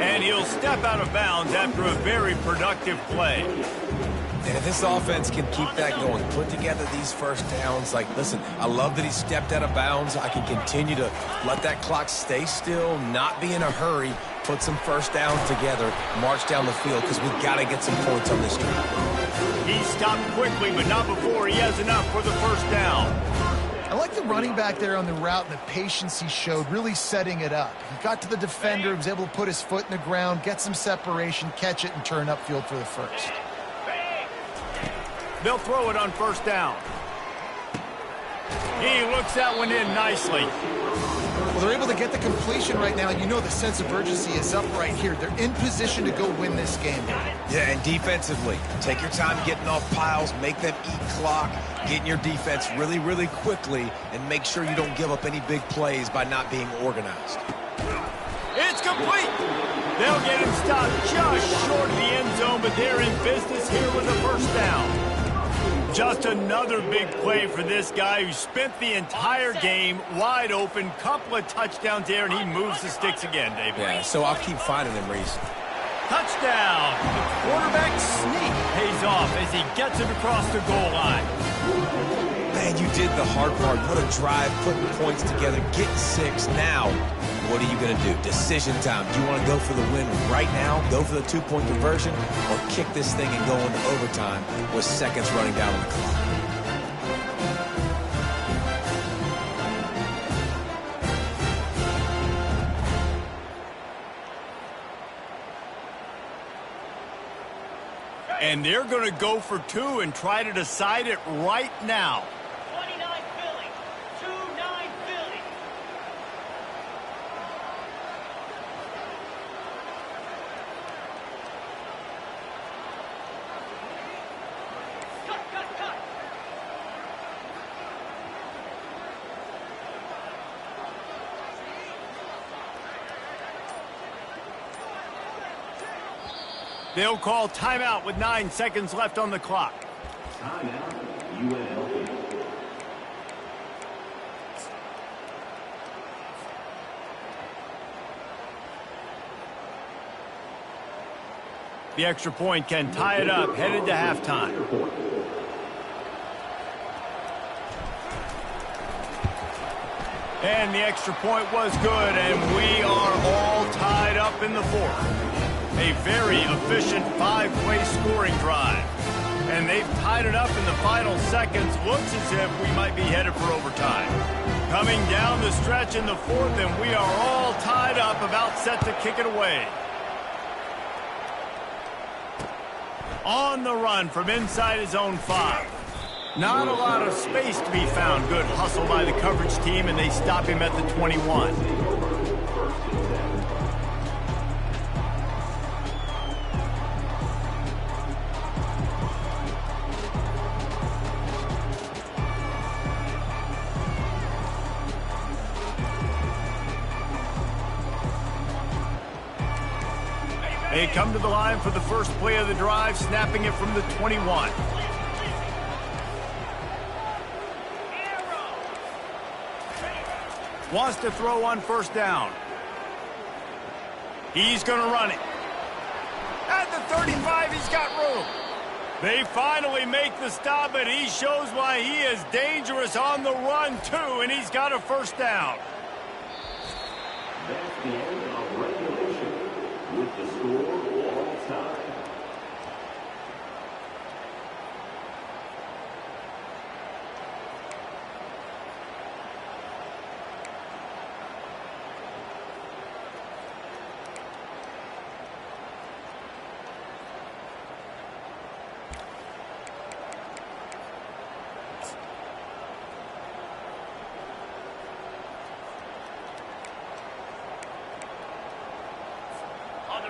[SPEAKER 1] And he'll step out of bounds after a very productive play.
[SPEAKER 3] And if this offense can keep that going, put together these 1st downs, like, listen, I love that he stepped out of bounds. I can continue to let that clock stay still, not be in a hurry, put some 1st downs together, march down the field, because we've got to get some points on this drive.
[SPEAKER 1] He stopped quickly, but not before he has enough for the 1st down.
[SPEAKER 2] I like the running back there on the route and the patience he showed, really setting it up. He got to the defender, was able to put his foot in the ground, get some separation, catch it, and turn upfield for the 1st.
[SPEAKER 1] They'll throw it on 1st down. He looks that one in nicely.
[SPEAKER 2] Well, they're able to get the completion right now. You know the sense of urgency is up right here. They're in position to go win this game.
[SPEAKER 3] Yeah, and defensively, take your time getting off piles, make them eat clock, get in your defense really, really quickly, and make sure you don't give up any big plays by not being organized.
[SPEAKER 1] It's complete. They'll get him stopped just short of the end zone, but they're in business here with a first down. Just another big play for this guy who spent the entire game wide open. Couple of touchdowns there, and he moves the sticks again, David.
[SPEAKER 3] Yeah, so I'll keep finding him, Reese.
[SPEAKER 1] Touchdown! The quarterback sneak pays off as he gets it across the goal line.
[SPEAKER 3] Man, you did the hard part. What a drive, putting points together, getting 6. Now, what are you going to do? Decision time. Do you want to go for the win right now, go for the 2-point conversion, or kick this thing and go into overtime with seconds running down on the clock?
[SPEAKER 1] And they're going to go for 2 and try to decide it right now.
[SPEAKER 5] 29 Philly. 2-9 Philly. Cut.
[SPEAKER 1] They'll call timeout with 9 seconds left on the clock.
[SPEAKER 4] Timeout, UNLV.
[SPEAKER 1] The extra point can tie it up, headed to halftime. And the extra point was good, and we are all tied up in the fourth. A very efficient 5-play scoring drive. And they've tied it up in the final seconds. Looks as if we might be headed for overtime. Coming down the stretch in the fourth, and we are all tied up, about set to kick it away. On the run from inside his own 5. Not a lot of space to be found. Good hustle by the coverage team, and they stop him at the 21. They come to the line for the first play of the drive, snapping it from the 21. Wants to throw on first down. He's going to run it. At the 35, he's got room. They finally make the stop, and he shows why he is dangerous on the run, too, and he's got a first down.
[SPEAKER 4] That's the end of regulation with the score all time.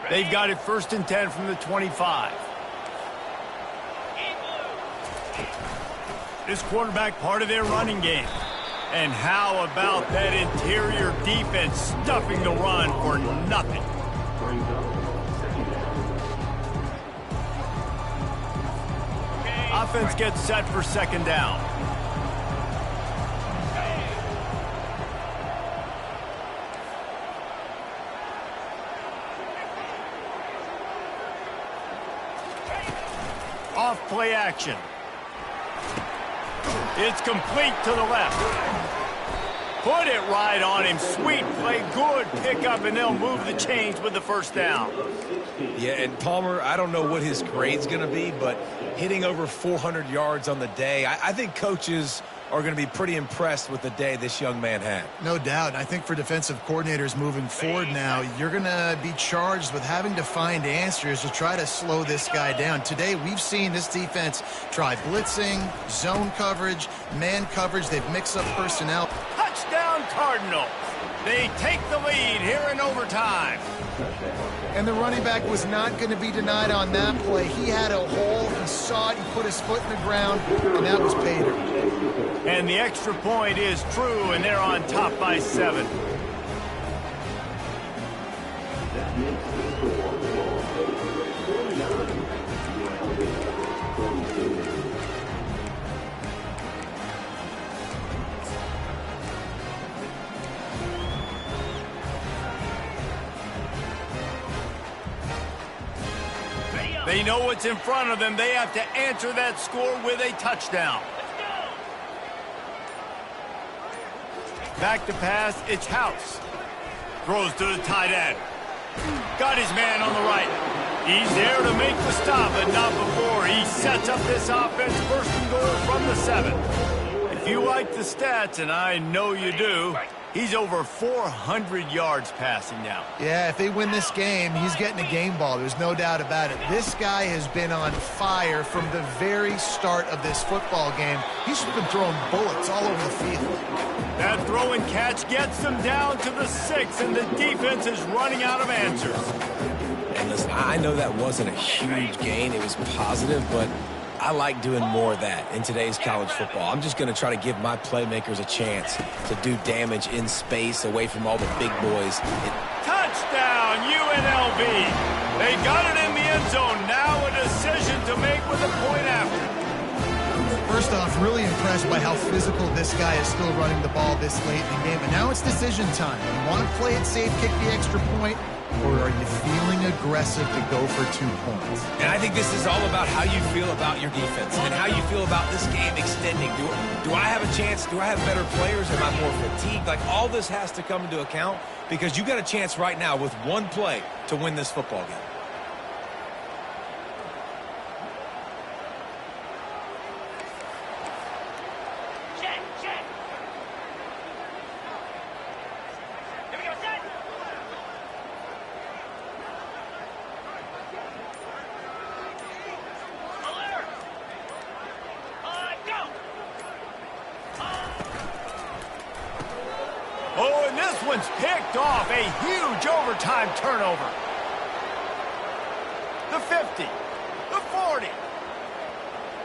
[SPEAKER 1] They've got it 1st and 10 from the 25. This quarterback part of their running game. And how about that interior defense stuffing the run for nothing? Offense gets set for second down. Off play action. It's complete to the left. Put it right on him. Sweet play, good pickup, and they'll move the chains with the first down.
[SPEAKER 3] Yeah, and Palmer, I don't know what his grade's going to be, but hitting over 400 yards on the day, I think coaches are going to be pretty impressed with the day this young man had.
[SPEAKER 2] No doubt. And I think for defensive coordinators moving forward now, you're going to be charged with having to find answers to try to slow this guy down. Today, we've seen this defense try blitzing, zone coverage, man coverage. They've mixed up personnel.
[SPEAKER 1] Touchdown Cardinals. They take the lead here in overtime.
[SPEAKER 2] And the running back was not going to be denied on that play. He had a hole. He saw it. He put his foot in the ground, and that was paid.
[SPEAKER 1] And the extra point is true, and they're on top by 7. They know what's in front of them. They have to answer that score with a touchdown. Back to pass, it's House. Throws to the tight end. Got his man on the right. He's there to make the stop, but not before. He sets up this offense, first and goal from the 7. If you like the stats, and I know you do, he's over 400 yards passing now.
[SPEAKER 2] Yeah, if they win this game, he's getting a game ball. There's no doubt about it. This guy has been on fire from the very start of this football game. He's just been throwing bullets all over the field.
[SPEAKER 1] That throw and catch gets them down to the 6, and the defense is running out of answers.
[SPEAKER 3] And listen, I know that wasn't a huge gain. It was positive, but I like doing more of that in today's college football. I'm just going to try to give my playmakers a chance to do damage in space away from all the big boys.
[SPEAKER 1] Touchdown, UNLV. They got it in the end zone. Now a decision to make with a point after.
[SPEAKER 2] First off, really impressed by how physical this guy is still running the ball this late in the game. And now it's decision time. You want to play it safe, kick the extra point, or are you feeling aggressive to go for 2 points?
[SPEAKER 3] And I think this is all about how you feel about your defense and how you feel about this game extending. Do I have a chance? Do I have better players? Am I more fatigued? Like, all this has to come into account because you got a chance right now with one play to win this football game.
[SPEAKER 1] Oh, and this one's picked off. A huge overtime turnover. The 50, the 40,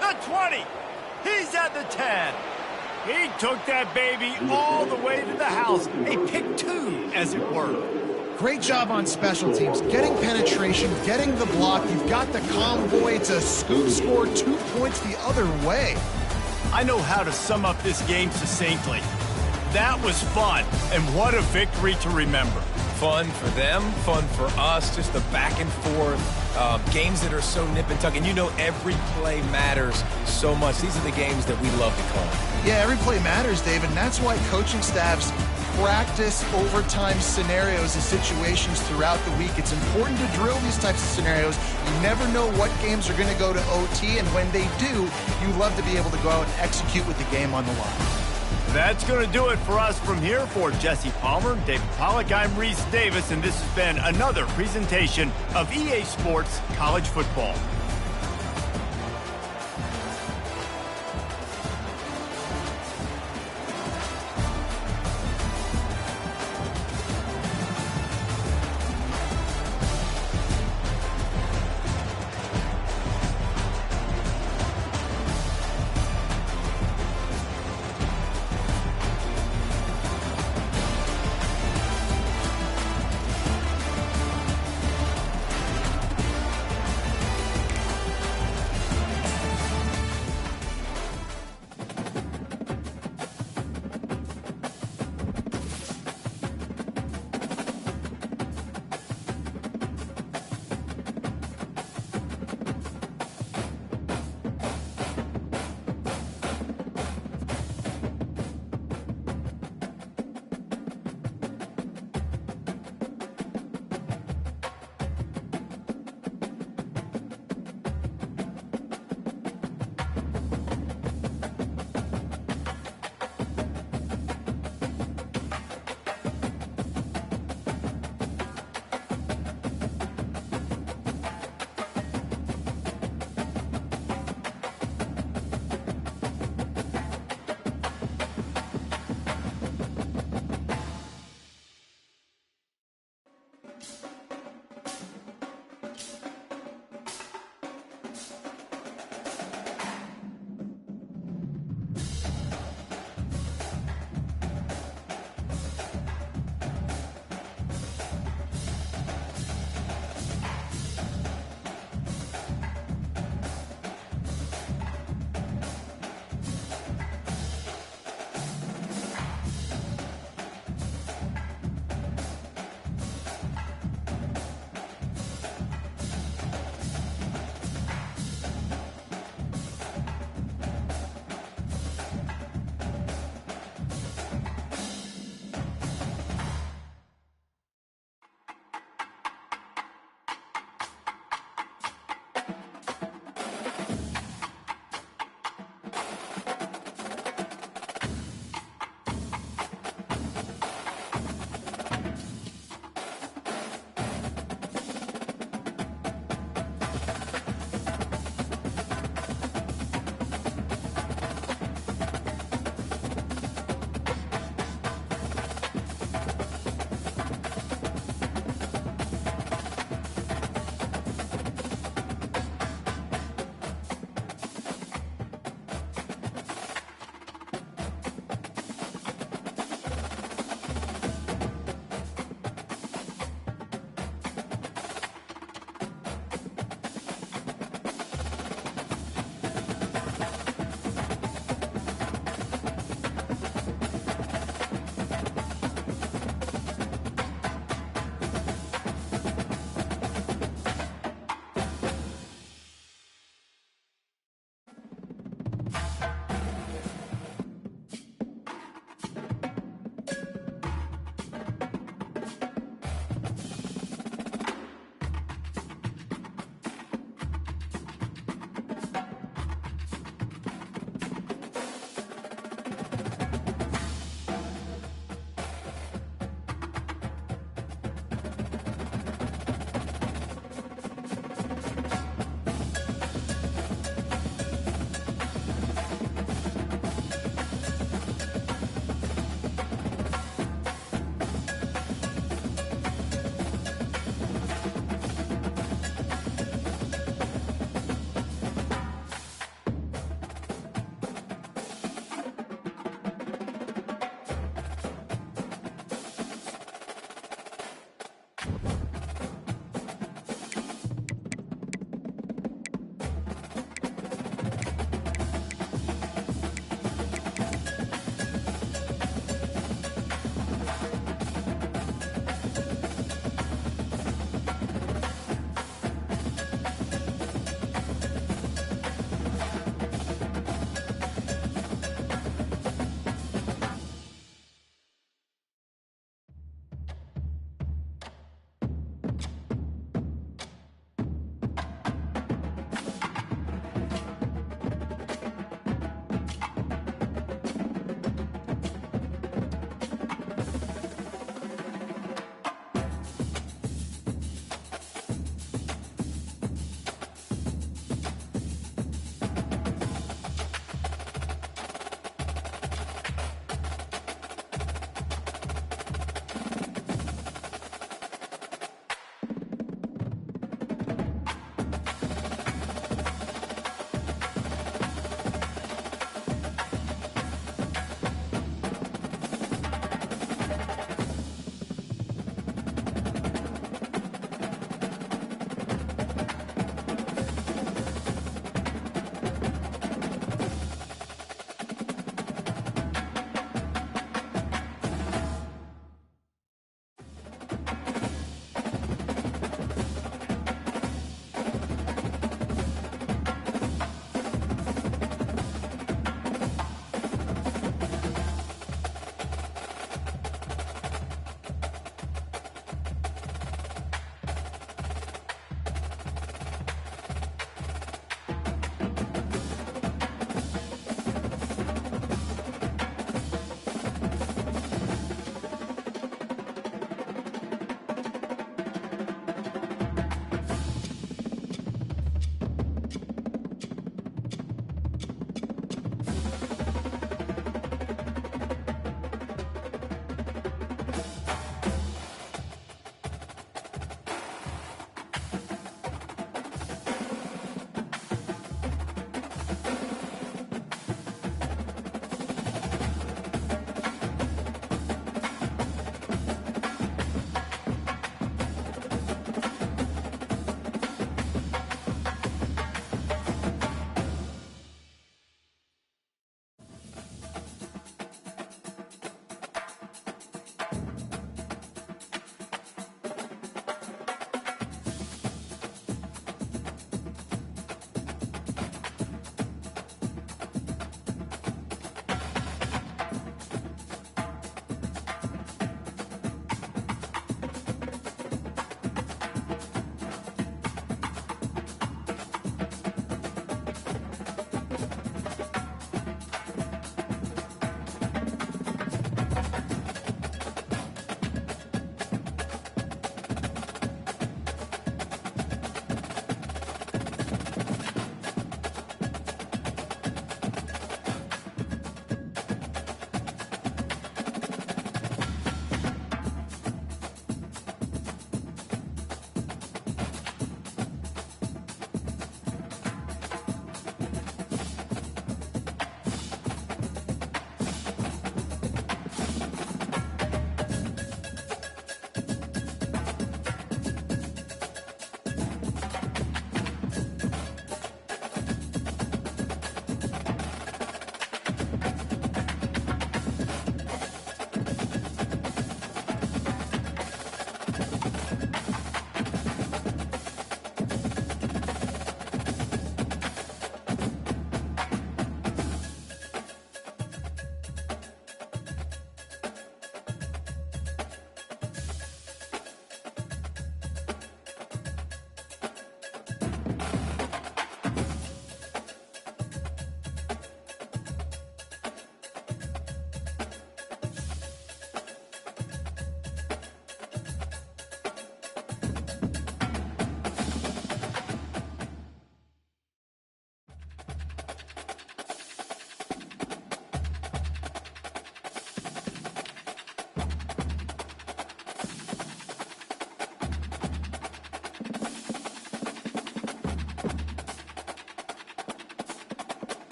[SPEAKER 1] the 20. He's at the 10. He took that baby all the way to the house. A pick 2, as it were.
[SPEAKER 2] Great job on special teams, getting penetration, getting the block. You've got the convoy to score 2 points the other way.
[SPEAKER 1] I know how to sum up this game succinctly. That was fun, and what a victory to remember.
[SPEAKER 3] Fun for them, fun for us, just the back and forth, games that are so nip and tuck. And you know every play matters so much. These are the games that we love to call.
[SPEAKER 2] Yeah, every play matters, David, and that's why coaching staffs practice overtime scenarios and situations throughout the week. It's important to drill these types of scenarios. You never know what games are going to go to OT, and when they do, you love to be able to go out and execute with the game on the line.
[SPEAKER 1] That's going to do it for us from here. For Jesse Palmer, David Pollack, I'm Reese Davis, and this has been another presentation of EA Sports College Football.